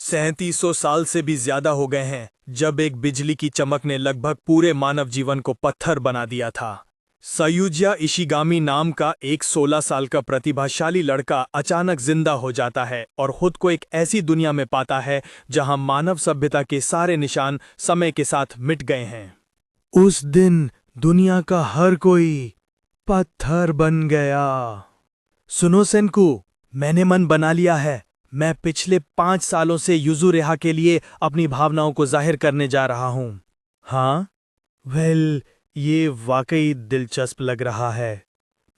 3700 साल से भी ज्यादा हो गए हैं जब एक बिजली की चमक ने लगभग पूरे मानव जीवन को पत्थर बना दिया था। सयुजा इशिगामी नाम का एक 16 साल का प्रतिभाशाली लड़का अचानक जिंदा हो जाता है और खुद को एक ऐसी दुनिया में पाता है जहां मानव सभ्यता के सारे निशान समय के साथ मिट गए हैं। उस दिन दुनिया का हर कोई पत्थर बन गया। सुनो सेनकू, मैंने मन बना लिया है। मैं पिछले 5 सालों से युजुरेहा के लिए अपनी भावनाओं को जाहिर करने जा रहा हूं। हाँ, ये वाकई दिलचस्प लग रहा है।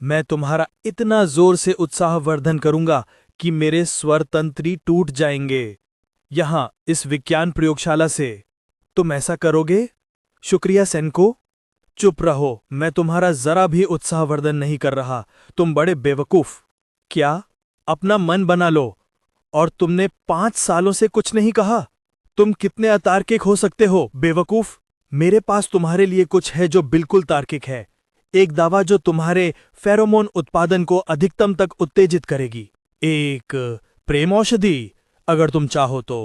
मैं तुम्हारा इतना जोर से उत्साहवर्धन करूंगा कि मेरे स्वर तंत्री टूट जाएंगे। यहां इस विज्ञान प्रयोगशाला से। तुम ऐसा करोगे? शुक्रिया सेनको। चुप रहो, मैं तुम्हारा जरा भी उत्साहवर्धन नहीं कर रहा। तुम बड़े बेवकूफ। क्या? अपना मन बना लो। और तुमने 5 सालों से कुछ नहीं कहा? तुम कितने अतार्किक हो सकते हो, बेवकूफ। मेरे पास तुम्हारे लिए कुछ है जो बिल्कुल तार्किक है। एक दावा जो तुम्हारे फेरोमोन उत्पादन को अधिकतम तक उत्तेजित करेगी। एक प्रेम औषधि, अगर तुम चाहो तो।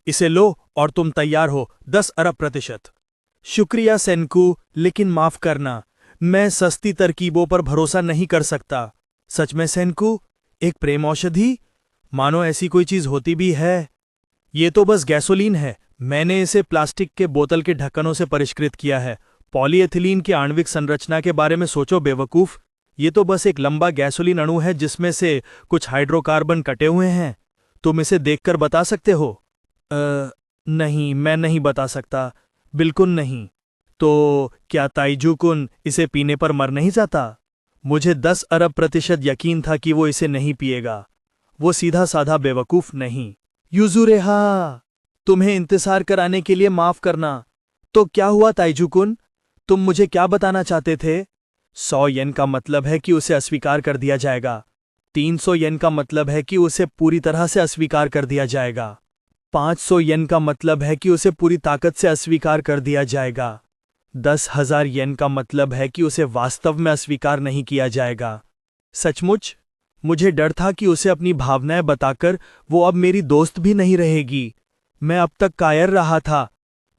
इसे लो और तुम तैयार हो 10 अरब %। शुक्रिया सेनकू, लेकिन माफ करना, मैं सस्ती तरकीबों पर भरोसा नहीं कर सकता। सच में सेनकू? एक प्रेम औषधि? मानो ऐसी कोई चीज होती भी है। ये तो बस गैसोलीन है। मैंने इसे प्लास्टिक के बोतल के ढक्कनों से परिष्कृत किया है। पॉलीएथिलीन की आणविक संरचना के बारे में सोचो, बेवकूफ। ये तो बस एक लंबा गैसोलीन अणु है जिसमें से कुछ हाइड्रोकार्बन कटे हुए हैं। तुम इसे देखकर बता सकते हो? नहीं, मैं नहीं बता सकता। बिल्कुल नहीं। तो क्या ताइजूकुन इसे पीने पर मर नहीं जाता? मुझे 10 अरब % यकीन था कि वो इसे नहीं पिएगा। वो सीधा साधा बेवकूफ नहीं। युजुरेहा, तुम्हें इंतजार कराने के लिए माफ करना। तो क्या हुआ ताइजूकुन? तुम मुझे क्या बताना चाहते थे? 100 येन का मतलब है कि उसे अस्वीकार कर दिया जाएगा। 300 येन का मतलब है कि उसे पूरी तरह से अस्वीकार कर दिया जाएगा। 500 येन का मतलब है कि उसे पूरी ताकत से अस्वीकार कर दिया जाएगा। 10,000 येन का मतलब है कि उसे वास्तव में अस्वीकार नहीं किया जाएगा। सचमुच? मुझे डर था कि उसे अपनी भावनाएं बताकर वो अब मेरी दोस्त भी नहीं रहेगी। मैं अब तक कायर रहा था।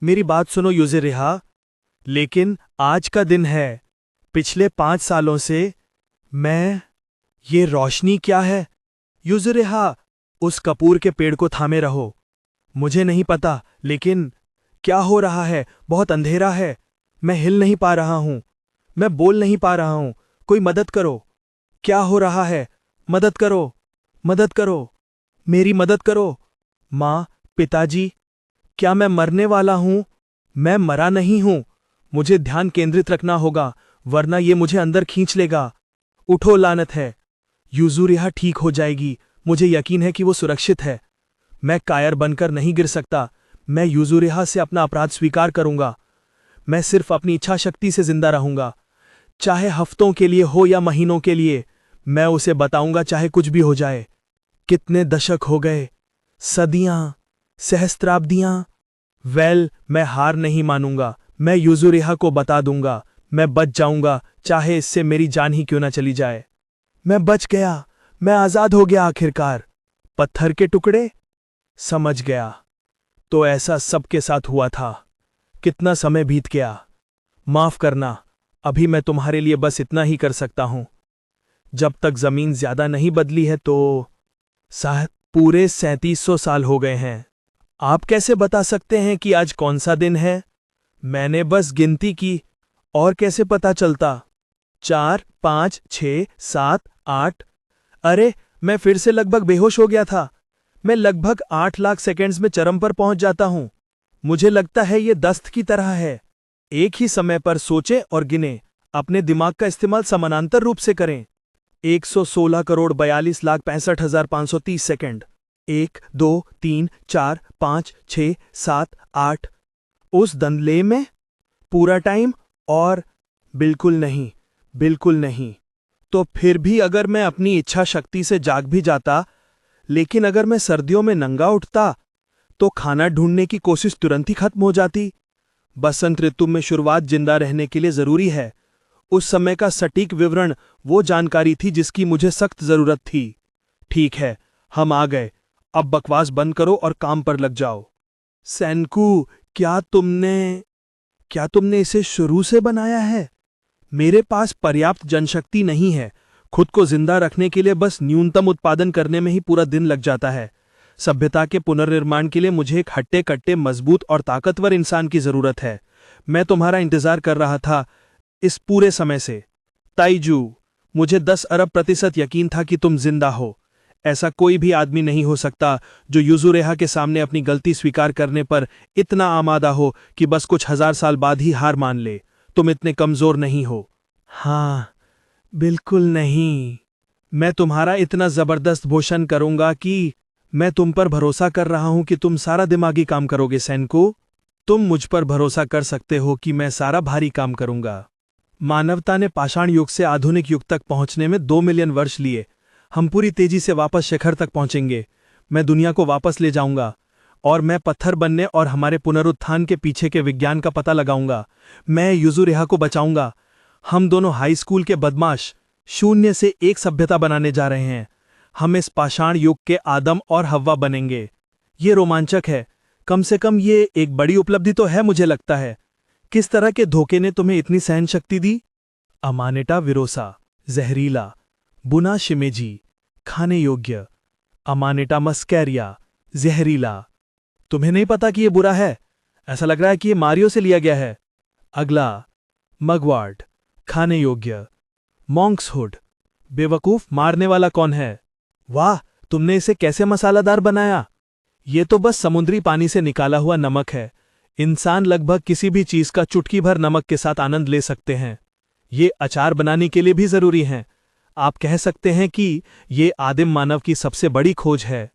मेरी बात सुनो युजुरेहा। लेकिन आज का दिन है। पिछले 5 सालों से ये रोशनी क्या है? युजुरेहा, उस कपूर के पेड़ को थामे रहो। मुझे नहीं पता, लेकिन क्या हो रहा है? बहुत अंधेरा है। मैं हिल नहीं पा रहा हूं। मैं बोल नहीं पा रहा हूं। कोई मदद करो। क्या हो रहा है? मदद करो, मदद करो, मेरी मदद करो। माँ, पिताजी, क्या मैं मरने वाला हूं? मैं मरा नहीं हूं। मुझे ध्यान केंद्रित रखना होगा, वरना ये मुझे अंदर खींच लेगा। उठो, लानत है। युजुरेहा ठीक हो जाएगी। मुझे यकीन है कि वो सुरक्षित है। मैं कायर बनकर नहीं गिर सकता। मैं युजुरेहा से अपना अपराध स्वीकार करूंगा। मैं सिर्फ अपनी इच्छा शक्ति से जिंदा रहूंगा, चाहे हफ्तों के लिए हो या महीनों के लिए। मैं उसे बताऊंगा, चाहे कुछ भी हो जाए। कितने दशक हो गए, सदियां, सहस्त्राब्दियां। मैं हार नहीं मानूंगा। मैं युजुरेहा को बता दूंगा। मैं बच जाऊंगा, चाहे इससे मेरी जान ही क्यों ना चली जाए। मैं बच गया। मैं आजाद हो गया आखिरकार। पत्थर के टुकड़े? समझ गया। तो ऐसा सबके साथ हुआ था। कितना समय बीत गया। माफ करना, अभी मैं तुम्हारे लिए बस इतना ही कर सकता हूं। जब तक जमीन ज्यादा नहीं बदली है तो पूरे 3700 साल हो गए हैं। आप कैसे बता सकते हैं कि आज कौन सा दिन है? मैंने बस गिनती की। और कैसे पता चलता? 4, 5, 6, 7, 8। अरे, मैं फिर से लगभग बेहोश हो गया था। मैं लगभग 8 लाख सेकेंड्स में चरम पर पहुंच जाता हूं। मुझे लगता है ये दस्त की तरह है। एक ही समय पर सोचें और गिनें। अपने दिमाग का इस्तेमाल समानांतर रूप से करें। 116 करोड़ 42 लाख 65,530 सेकेंड। 1, 2, 3, 4, 5, 6, 7, 8। उस दंदले में पूरा टाइम? और बिल्कुल नहीं, बिल्कुल नहीं। तो फिर भी अगर मैं अपनी इच्छा शक्ति से जाग भी जाता, लेकिन अगर मैं सर्दियों में नंगा उठता, तो खाना ढूंढने की कोशिश तुरंत ही खत्म हो जाती। बसंत ऋतु में शुरुआत जिंदा रहने के लिए जरूरी है। उस समय का सटीक विवरण वो जानकारी थी जिसकी मुझे सख्त जरूरत थी। ठीक है, हम आ गए। अब बकवास बंद करो और काम पर लग जाओ। सैनकू, क्या तुमने इसे शुरू से बनाया है? मेरे पास पर्याप्त जनशक्ति नहीं है। खुद को जिंदा रखने के लिए बस न्यूनतम उत्पादन करने में ही पूरा दिन लग जाता है। सभ्यता के पुनर्निर्माण के लिए मुझे एक हट्टे कट्टे मजबूत और ताकतवर इंसान की जरूरत है। मैं तुम्हारा इंतजार कर रहा था इस पूरे समय से। ताइजू, मुझे 10 अरब प्रतिशत यकीन था कि तुम जिंदा हो। ऐसा कोई भी आदमी नहीं हो सकता जो युजुरेहा के सामने अपनी गलती स्वीकार करने पर इतना आमादा हो कि बस कुछ 1000 साल बाद ही हार मान ले। तुम इतने कमजोर नहीं हो। हाँ, बिल्कुल नहीं। मैं तुम्हारा इतना जबरदस्त भोषण करूंगा कि मैं तुम पर भरोसा कर रहा हूं कि तुम सारा दिमागी काम करोगे सैनको। तुम मुझ पर भरोसा कर सकते हो कि मैं सारा भारी काम करूंगा। मानवता ने पाषाण युग से आधुनिक युग तक पहुंचने में 2 मिलियन वर्ष लिए। हम पूरी तेजी से वापस शिखर तक पहुंचेंगे। मैं दुनिया को वापस ले जाऊंगा और मैं पत्थर बनने और हमारे पुनरुत्थान के पीछे के विज्ञान का पता लगाऊंगा। मैं युजुरेहा को बचाऊंगा। हम दोनों हाई स्कूल के बदमाश शून्य से एक सभ्यता बनाने जा रहे हैं। हम इस पाषाण युग के आदम और हव्वा बनेंगे। ये रोमांचक है। कम से कम ये एक बड़ी उपलब्धि तो है, मुझे लगता है। किस तरह के धोखे ने तुम्हें इतनी सहन शक्ति दी? अमानेटा विरोसा, जहरीला। बुना शिमेजी, खाने योग्य। अमानेटा मस्कैरिया, जहरीला। तुम्हें नहीं पता कि यह बुरा है? ऐसा लग रहा है कि यह मारियो से लिया गया है। अगला, मगवार्ड, खाने योग्य। मॉन्क्सहुड, बेवकूफ, मारने वाला कौन है? वाह, तुमने इसे कैसे मसालादार बनाया? ये तो बस समुद्री पानी से निकाला हुआ नमक है। इंसान लगभग किसी भी चीज का चुटकी भर नमक के साथ आनंद ले सकते हैं। ये अचार बनाने के लिए भी जरूरी हैं। आप कह सकते हैं कि ये आदिम मानव की सबसे बड़ी खोज है।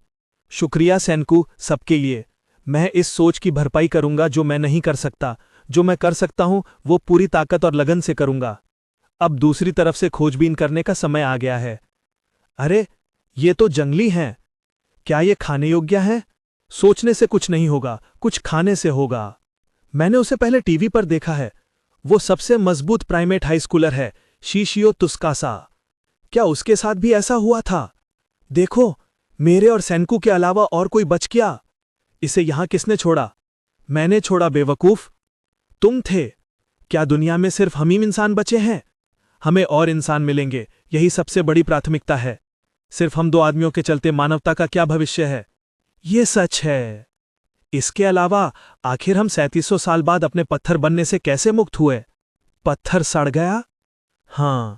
शुक्रिया सैनकू, सबके लिए। मैं इस सोच की भरपाई करूंगा जो मैं नहीं कर सकता। जो मैं कर सकता हूं वो पूरी ताकत और लगन से करूंगा। अब दूसरी तरफ से खोजबीन करने का समय आ गया है। अरे, ये तो जंगली हैं। क्या ये खाने योग्य हैं? सोचने से कुछ नहीं होगा, कुछ खाने से होगा। मैंने उसे पहले टीवी पर देखा है। वो सबसे मजबूत प्राइमेट हाई स्कूलर है, शीशियो तुस्कासा। क्या उसके साथ भी ऐसा हुआ था? देखो, मेरे और सैनकू के अलावा और कोई बच गया। इसे यहां किसने छोड़ा? मैंने छोड़ा, बेवकूफ। तुम थे। क्या दुनिया में सिर्फ हम ही इंसान बचे हैं? हमें और इंसान मिलेंगे, यही सबसे बड़ी प्राथमिकता है। सिर्फ हम 2 आदमियों के चलते मानवता का क्या भविष्य है? ये सच है। इसके अलावा आखिर हम 3700 साल बाद अपने पत्थर बनने से कैसे मुक्त हुए? पत्थर सड़ गया? हां,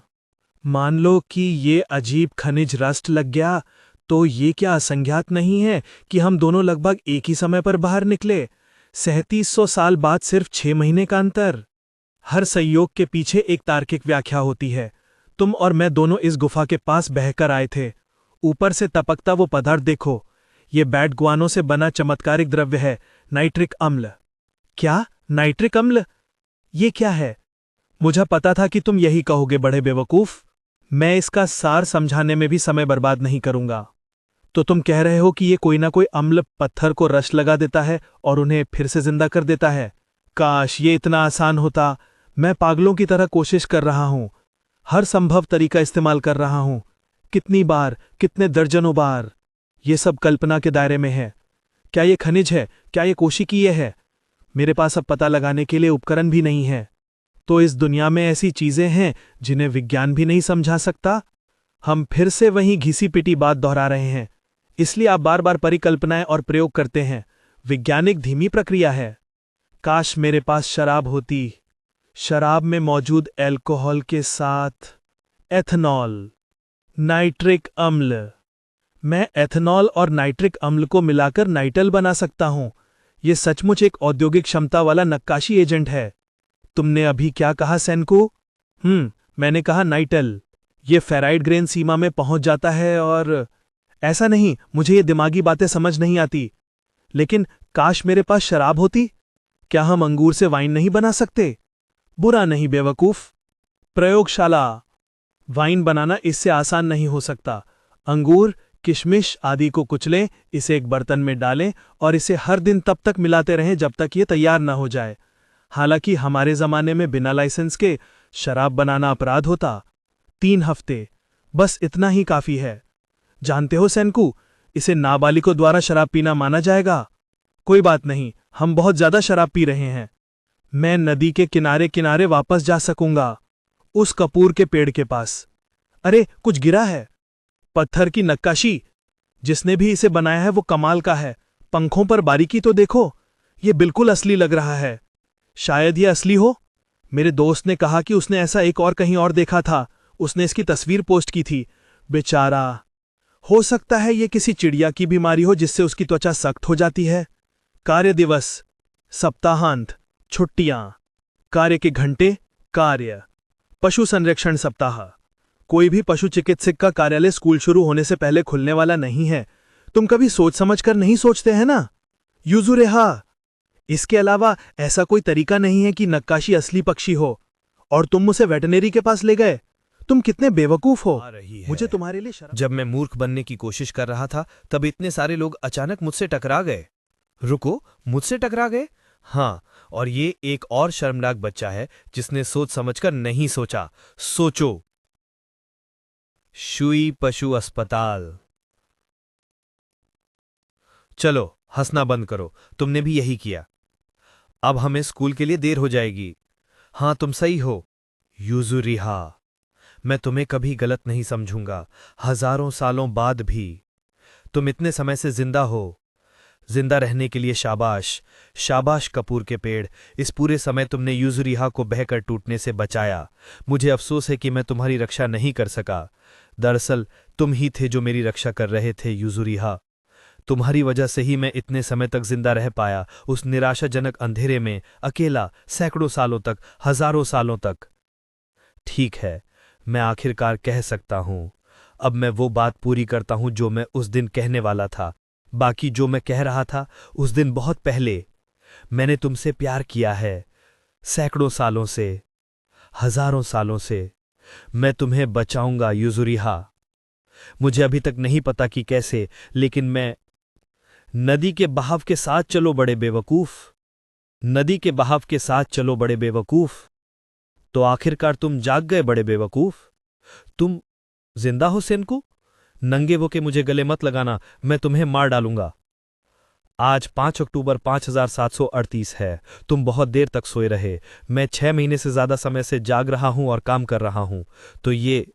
मान लो कि ये अजीब खनिज रस्ट लग गया, तो ये क्या असंज्ञात नहीं है कि हम दोनों लगभग एक ही समय पर बाहर निकले? 3700 साल बाद सिर्फ 6 महीने का अंतर। हर संयोग के पीछे एक तार्किक व्याख्या होती है। तुम और मैं दोनों इस गुफा के पास बहकर आए थे। ऊपर से टपकता वो पदार्थ देखो। ये बैट गुआनो से बना चमत्कारिक द्रव्य है, नाइट्रिक अम्ल। क्या? नाइट्रिक अम्ल? ये क्या है? मुझे पता था कि तुम यही कहोगे, बड़े बेवकूफ। मैं इसका सार समझाने में भी समय बर्बाद नहीं करूंगा। तो तुम कह रहे हो कि ये कोई ना कोई अम्ल पत्थर को रश लगा देता है और उन्हें फिर से जिंदा कर देता है। काश ये इतना आसान होता। मैं पागलों की तरह कोशिश कर रहा हूं, हर संभव तरीका इस्तेमाल कर रहा हूं। कितनी बार, कितने दर्जनों बार। ये सब कल्पना के दायरे में है। क्या ये खनिज है? क्या ये कोशिकीय है? मेरे पास अब पता लगाने के लिए उपकरण भी नहीं है। तो इस दुनिया में ऐसी चीजें हैं जिन्हें विज्ञान भी नहीं समझा सकता। हम फिर से वहीं घिसी पिटी बात दोहरा रहे हैं। इसलिए आप बार बार परिकल्पनाएं और प्रयोग करते हैं। वैज्ञानिक धीमी प्रक्रिया है। काश मेरे पास शराब होती। शराब में मौजूद अल्कोहल के साथ एथनॉल, नाइट्रिक अम्ल। मैं एथनॉल और नाइट्रिक अम्ल को मिलाकर नाइटल बना सकता हूं। यह सचमुच एक औद्योगिक क्षमता वाला नक्काशी एजेंट है। तुमने अभी क्या कहा सैनको? मैंने कहा नाइटल। ये फेराइड ग्रेन सीमा में पहुंच जाता है और ऐसा नहीं, मुझे ये दिमागी बातें समझ नहीं आती। लेकिन काश मेरे पास शराब होती। क्या हम अंगूर से वाइन नहीं बना सकते? बुरा नहीं, बेवकूफ। प्रयोगशाला। वाइन बनाना इससे आसान नहीं हो सकता। अंगूर, किशमिश आदि को कुचलें, इसे एक बर्तन में डालें और इसे हर दिन तब तक मिलाते रहें जब तक ये तैयार न हो जाए। हालांकि हमारे जमाने में बिना लाइसेंस के शराब बनाना अपराध होता। 3 हफ्ते, बस इतना ही काफी है। जानते हो सैनकू, इसे नाबालिगों द्वारा शराब पीना माना जाएगा? कोई बात नहीं, हम बहुत ज्यादा शराब पी रहे हैं। मैं नदी के किनारे किनारे वापस जा सकूंगा, उस कपूर के पेड़ के पास। अरे, कुछ गिरा है। पत्थर की नक्काशी। जिसने भी इसे बनाया है वो कमाल का है। पंखों पर बारीकी तो देखो, ये बिल्कुल असली लग रहा है। शायद ये असली हो। मेरे दोस्त ने कहा कि उसने ऐसा एक और कहीं और देखा था। उसने इसकी तस्वीर पोस्ट की थी। बेचारा। हो सकता है ये किसी चिड़िया की बीमारी हो जिससे उसकी त्वचा सख्त हो जाती है। कार्य दिवस, सप्ताहांत, छुट्टियां, कार्य के घंटे, कार्य, पशु संरक्षण सप्ताह। कोई भी पशु चिकित्सक का कार्यालय स्कूल शुरू होने से पहले खुलने वाला नहीं है। तुम कभी सोच समझकर नहीं सोचते हैं ना? यूजुरेहा। इसके अलावा ऐसा कोई तरीका नहीं है कि नक्काशी असली पक्षी हो। और तुम मुझे वेटरनरी के पास ले गए। तुम कितने बेवकूफ हो। मुझे तुम्हारे लिए शर्म। जब मैं मूर्ख बनने की कोशिश कर रहा था तब इतने सारे लोग अचानक मुझसे टकरा गए। रुको, मुझसे टकरा गए? हाँ, और ये एक और शर्मनाक बच्चा है जिसने सोच समझकर नहीं सोचा। सोचो। शुई पशु अस्पताल। चलो, हंसना बंद करो, तुमने भी यही किया। अब हमें स्कूल के लिए देर हो जाएगी। हाँ, तुम सही हो यूजुरिहा। मैं तुम्हें कभी गलत नहीं समझूंगा, हजारों सालों बाद भी। तुम इतने समय से जिंदा हो। जिंदा रहने के लिए शाबाश। शाबाश कपूर के पेड़। इस पूरे समय तुमने यूजुरिहा को बहकर टूटने से बचाया। मुझे अफसोस है कि मैं तुम्हारी रक्षा नहीं कर सका। दरअसल तुम ही थे जो मेरी रक्षा कर रहे थे यूजुरिहा। तुम्हारी वजह से ही मैं इतने समय तक जिंदा रह पाया, उस निराशाजनक अंधेरे में, अकेला, सैकड़ों सालों तक, हजारों सालों तक। ठीक है, मैं आखिरकार कह सकता हूं। अब मैं वो बात पूरी करता हूं जो मैं उस दिन कहने वाला था। बाकी जो मैं कह रहा था उस दिन बहुत पहले। मैंने तुमसे प्यार किया है, सैकड़ों सालों से, हजारों सालों से। मैं तुम्हें बचाऊंगा यूजुरिहा। मुझे अभी तक नहीं पता कि कैसे, लेकिन मैं। नदी के बहाव के साथ चलो बड़े बेवकूफ। नदी के बहाव के साथ चलो बड़े बेवकूफ। तो आखिरकार तुम जाग गए बड़े बेवकूफ। तुम जिंदा हो सेनकू? नंगे वो के मुझे गले मत लगाना, मैं तुम्हें मार डालूंगा। आज 5 अक्टूबर 5738 है। तुम बहुत देर तक सोए रहे। मैं 6 महीने से ज्यादा समय से जाग रहा हूं और काम कर रहा हूं। तो ये